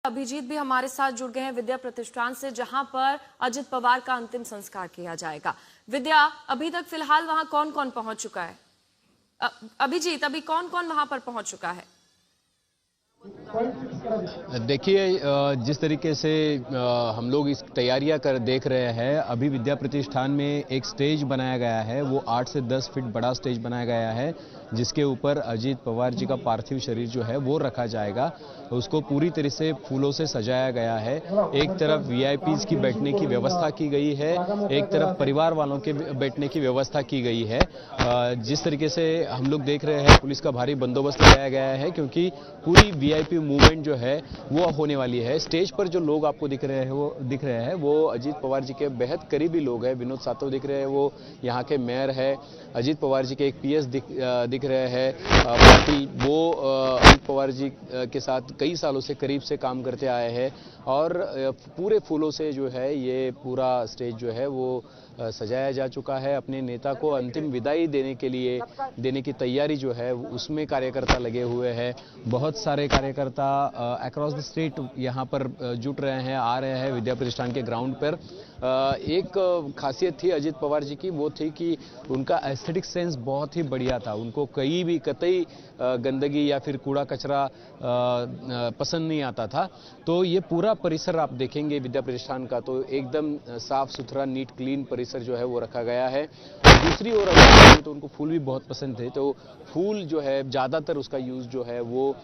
अभिजीत भी हमारे साथ जुड़ गए हैं विद्या प्रतिष्ठान से, जहां पर अजित पवार का अंतिम संस्कार किया जाएगा। विद्या, अभी तक फिलहाल वहां कौन कौन पहुंच चुका है? अभिजीत, अभी कौन कौन वहां पर पहुंच चुका है? देखिए, जिस तरीके से हम लोग इस तैयारियां देख रहे हैं, अभी विद्या प्रतिष्ठान में एक स्टेज बनाया गया है। वो 8 से 10 फीट बड़ा स्टेज बनाया गया है, जिसके ऊपर अजित पवार जी का पार्थिव शरीर जो है वो रखा जाएगा। उसको पूरी तरह से फूलों से सजाया गया है। एक तरफ वीआईपीज की बैठने की व्यवस्था की गई है, एक तरफ परिवार वालों के बैठने की व्यवस्था की गई है। जिस तरीके से हम लोग देख रहे हैं, पुलिस का भारी बंदोबस्त लगाया गया है, क्योंकि पूरी वीआईपी मूवमेंट जो है वो होने वाली है। स्टेज पर जो लोग आपको दिख रहे हैं वो अजित पवार जी के बेहद करीबी लोग हैं। विनोद सातव दिख रहे हैं, वो यहाँ के मेयर है। अजित पवार जी के एक पीएस दिख रहे हैं पाटिल, वो अजित पवार जी के साथ कई सालों से करीब से काम करते आए हैं। और पूरे फूलों से जो है ये पूरा स्टेज जो है वो सजाया जा चुका है। अपने नेता को अंतिम विदाई देने की तैयारी जो है उसमें कार्यकर्ता लगे हुए हैं। बहुत सारे कार्यकर्ता अक्रॉस द स्टेट यहाँ पर जुट रहे हैं, आ रहे हैं विद्या प्रतिष्ठान के ग्राउंड पर। एक खासियत थी अजित पवार जी की, वो थी कि उनका एस्थेटिक सेंस बहुत ही बढ़िया था। उनको कतई गंदगी या फिर कूड़ा कचरा पसंद नहीं आता था। तो ये पूरा परिसर आप देखेंगे विद्या प्रतिष्ठान का, तो एकदम साफ सुथरा नीट क्लीन परिसर जो है वो रखा गया है। दूसरी ओर अगर तो उनको फूल भी बहुत पसंद थे, तो फूल जो है ज़्यादातर उसका यूज़ जो है वो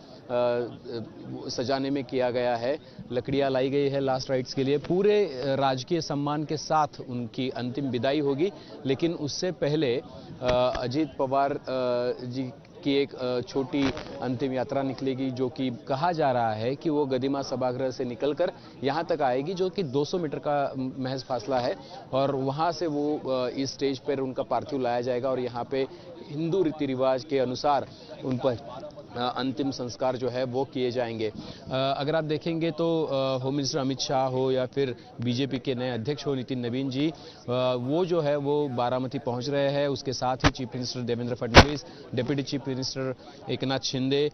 सजाने में किया गया है। लकड़ियां लाई गई है लास्ट राइट्स के लिए। पूरे राजकीय सम्मान के साथ उनकी अंतिम विदाई होगी, लेकिन उससे पहले अजित पवार जी की एक छोटी अंतिम यात्रा निकलेगी, जो कि कहा जा रहा है कि वो गदिमा सभागृह से निकलकर यहाँ तक आएगी, जो कि 200 मीटर का महज फासला है। और वहाँ से वो इस स्टेज पर उनका पार्थिव लाया जाएगा और यहाँ पे हिंदू रीति रिवाज के अनुसार उन पर अंतिम संस्कार जो है वो किए जाएंगे। अगर आप देखेंगे तो होम मिनिस्टर अमित शाह हो या फिर बीजेपी के नए अध्यक्ष हो नितिन नवीन जी, वो जो है वो बारामती पहुंच रहे हैं। उसके साथ ही chief minister Devendra Fadnavis, deputy chief minister Eknath Shinde,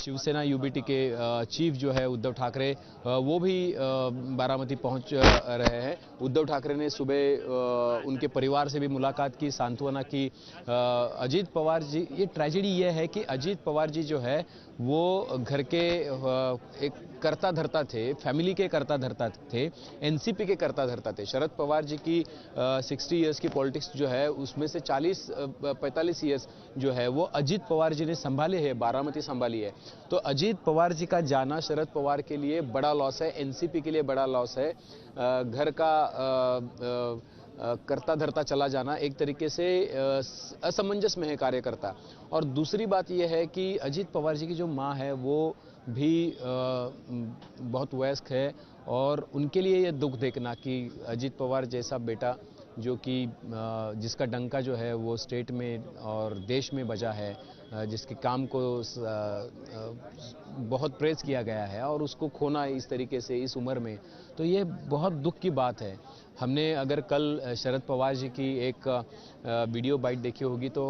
Shiv Sena UBT के चीफ जो है उद्धव ठाकरे, वो भी बारामती पहुंच रहे हैं। उद्धव ठाकरे ने सुबह उनके परिवार से भी मुलाकात की, सांत्वना की। अजित पवार जी, ये ट्रेजेडी ये है कि अजित पवार जी जो है वो घर के एक कर्ता धर्ता थे, फैमिली के कर्ता धर्ता थे, एनसीपी के कर्ता धर्ता थे। शरद पवार जी की 60 इयर्स की पॉलिटिक्स जो है उसमें से 45 इयर्स जो है वो अजित पवार जी ने संभाले है, बारामती संभाली है। तो अजित पवार जी का जाना शरद पवार के लिए बड़ा लॉस है, एनसीपी के लिए बड़ा लॉस है। घर का करता धरता चला जाना एक तरीके से असमंजस में है कार्यकर्ता। और दूसरी बात यह है कि अजित पवार जी की जो मां है वो भी बहुत वयस्क है, और उनके लिए ये दुख देखना कि अजित पवार जैसा बेटा जो कि जिसका डंका जो है वो स्टेट में और देश में बजा है, जिसके काम को बहुत प्रेज किया गया है, और उसको खोना इस तरीके से इस उम्र में, तो ये बहुत दुख की बात है। हमने अगर कल शरद पवार जी की एक वीडियो बाइट देखी होगी तो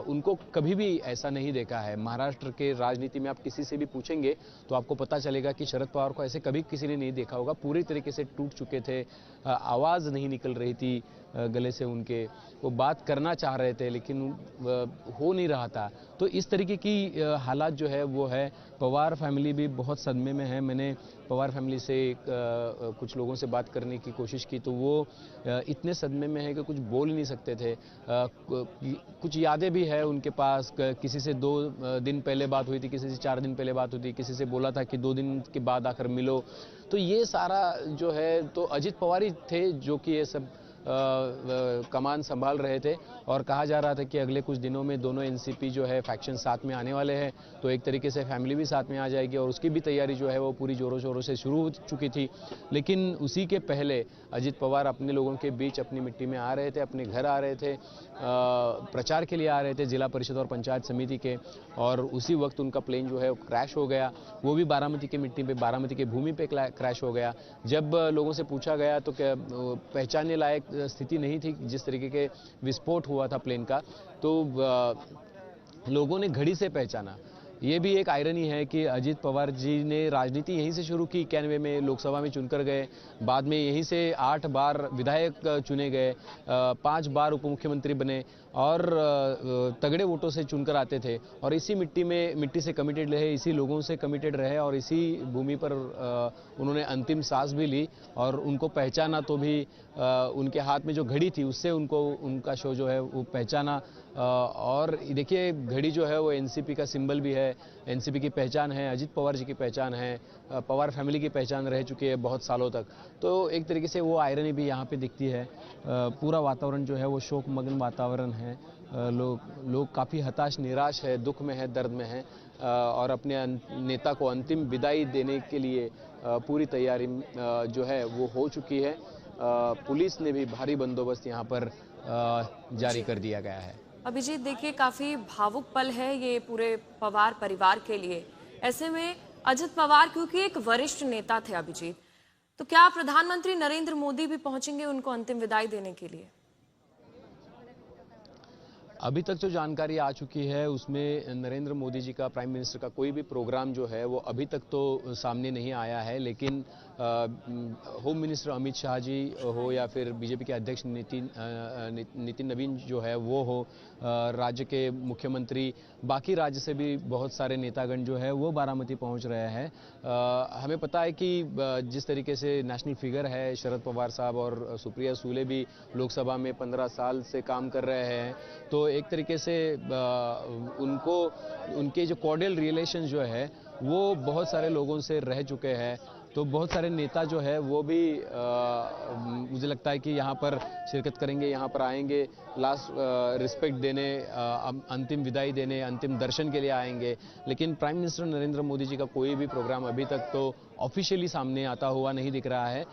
उनको कभी भी ऐसा नहीं देखा है। महाराष्ट्र के राजनीति में आप किसी से भी पूछेंगे तो आपको पता चलेगा कि शरद पवार को ऐसे कभी किसी ने नहीं देखा होगा। पूरी तरीके से टूट चुके थे, आवाज़ नहीं निकल रही थी गले से उनके, वो बात करना चाह रहे थे लेकिन हो नहीं रहा था। तो इस तरीके की हालात जो है वो है। पवार फैमिली भी बहुत सदमे में है। मैंने पवार फैमिली से कुछ लोगों से बात करने की कोशिश की तो वो इतने सदमे में है कि कुछ बोल नहीं सकते थे। कुछ यादें भी है उनके पास, किसी से 2 दिन पहले बात हुई थी, किसी से 4 दिन पहले बात हुई थी, किसी से बोला था कि 2 दिन के बाद आकर मिलो। तो ये सारा जो है तो अजित पवार ही थे जो कि ये सब कमान संभाल रहे थे। और कहा जा रहा था कि अगले कुछ दिनों में दोनों एनसीपी जो है फैक्शन साथ में आने वाले हैं, तो एक तरीके से फैमिली भी साथ में आ जाएगी, और उसकी भी तैयारी जो है वो पूरी जोरों शोरों से शुरू हो चुकी थी। लेकिन उसी के पहले अजित पवार अपने लोगों के बीच अपनी मिट्टी में आ रहे थे, अपने घर आ रहे थे, प्रचार के लिए आ रहे थे जिला परिषद और पंचायत समिति के, और उसी वक्त उनका प्लेन जो है क्रैश हो गया। वो भी बारामती की मिट्टी पे, बारामती की भूमि पे क्रैश हो गया। जब लोगों से पूछा गया तो क्या पहचानने लायक स्थिति नहीं थी जिस तरीके के विस्फोट हुआ था प्लेन का, तो लोगों ने घड़ी से पहचाना। ये भी एक आयरनी है कि अजित पवार जी ने राजनीति यहीं से शुरू की, 91 में लोकसभा में चुनकर गए, बाद में यहीं से 8 बार विधायक चुने गए, 5 बार उप मुख्यमंत्री बने और तगड़े वोटों से चुनकर आते थे और इसी मिट्टी से कमिटेड रहे, इसी लोगों से कमिटेड रहे और इसी भूमि पर उन्होंने अंतिम सांस भी ली और उनको पहचाना तो भी उनके हाथ में जो घड़ी थी उससे उनका शो जो है वो पहचाना। और देखिए घड़ी जो है वो एनसीपी का सिंबल भी है, एनसीपी की पहचान है, अजित पवार जी की पहचान है, पवार फैमिली की पहचान रह चुकी है बहुत सालों तक। तो एक तरीके से वो आयरनी भी यहाँ पे दिखती है। पूरा वातावरण जो है वो शोकमग्न वातावरण है। लोग काफ़ी हताश निराश है, दुख में है, दर्द में है और अपने नेता को अंतिम विदाई देने के लिए पूरी तैयारी जो है वो हो चुकी है। पुलिस ने भी भारी बंदोबस्त यहाँ पर जारी कर दिया गया है। अभिजीत, देखिए काफी भावुक पल है ये पूरे पवार परिवार के लिए। ऐसे में अजित पवार क्योंकि एक वरिष्ठ नेता थे अभिजीत, तो क्या प्रधानमंत्री नरेंद्र मोदी भी पहुंचेंगे उनको अंतिम विदाई देने के लिए? अभी तक जो जानकारी आ चुकी है उसमें नरेंद्र मोदी जी का, प्राइम मिनिस्टर का कोई भी प्रोग्राम जो है वो अभी तक तो सामने नहीं आया है, लेकिन होम मिनिस्टर अमित शाह जी हो या फिर बीजेपी के अध्यक्ष नितिन नवीन जो है वो हो, राज्य के मुख्यमंत्री, बाकी राज्य से भी बहुत सारे नेतागण जो है वो बारामती पहुंच रहे हैं। हमें पता है कि जिस तरीके से नेशनल फिगर है शरद पवार साहब और सुप्रिया सूले भी लोकसभा में 15 साल से काम कर रहे हैं, तो एक तरीके से उनके जो कॉर्डियल रिलेशन जो है वो बहुत सारे लोगों से रह चुके हैं। तो बहुत सारे नेता जो है वो भी मुझे लगता है कि यहाँ पर शिरकत करेंगे, यहाँ पर आएंगे, लास्ट रिस्पेक्ट देने, अंतिम विदाई देने, अंतिम दर्शन के लिए आएंगे। लेकिन प्राइम मिनिस्टर नरेंद्र मोदी जी का कोई भी प्रोग्राम अभी तक तो ऑफिशियली सामने आता हुआ नहीं दिख रहा है।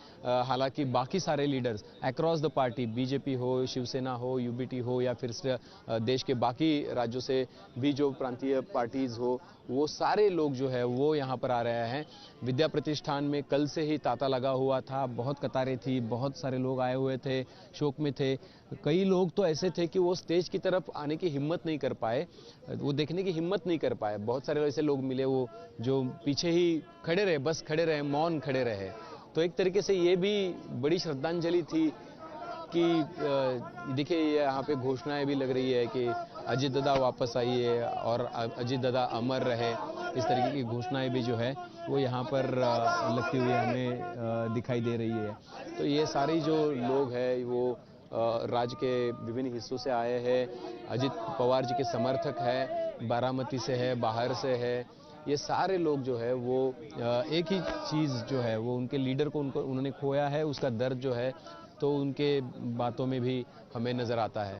हालांकि बाकी सारे leaders across the party, BJP हो, शिवसेना हो, यूबीटी हो या फिर देश के बाकी राज्यों से भी जो प्रांतीय पार्टीज हो, वो सारे लोग जो है वो यहाँ पर आ रहे हैं। विद्या प्रतिष्ठान में कल से ही तांता लगा हुआ था, बहुत कतारें थी, बहुत सारे लोग आए हुए थे, शोक में थे। कई लोग तो ऐसे थे कि वो स्टेज की तरफ आने की हिम्मत नहीं कर पाए, वो देखने की हिम्मत नहीं कर पाए। बहुत सारे ऐसे लोग मिले वो जो पीछे ही खड़े रहे, बस खड़े रहे, मौन खड़े रहे। तो एक तरीके से ये भी बड़ी श्रद्धांजलि थी कि देखिए यहाँ पे घोषणाएं भी लग रही है कि अजित दादा वापस आइए और अजित दादा अमर रहे, इस तरीके की घोषणाएं भी जो है वो यहाँ पर लगती हुई हमें दिखाई दे रही है। तो ये सारे जो लोग हैं वो राज्य के विभिन्न हिस्सों से आए हैं, अजित पवार जी के समर्थक है, बारामती से है, बाहर से है। ये सारे लोग जो है वो एक ही चीज़ जो है वो उनके लीडर को उन्होंने खोया है, उसका दर्द जो है तो उनके बातों में भी हमें नज़र आता है।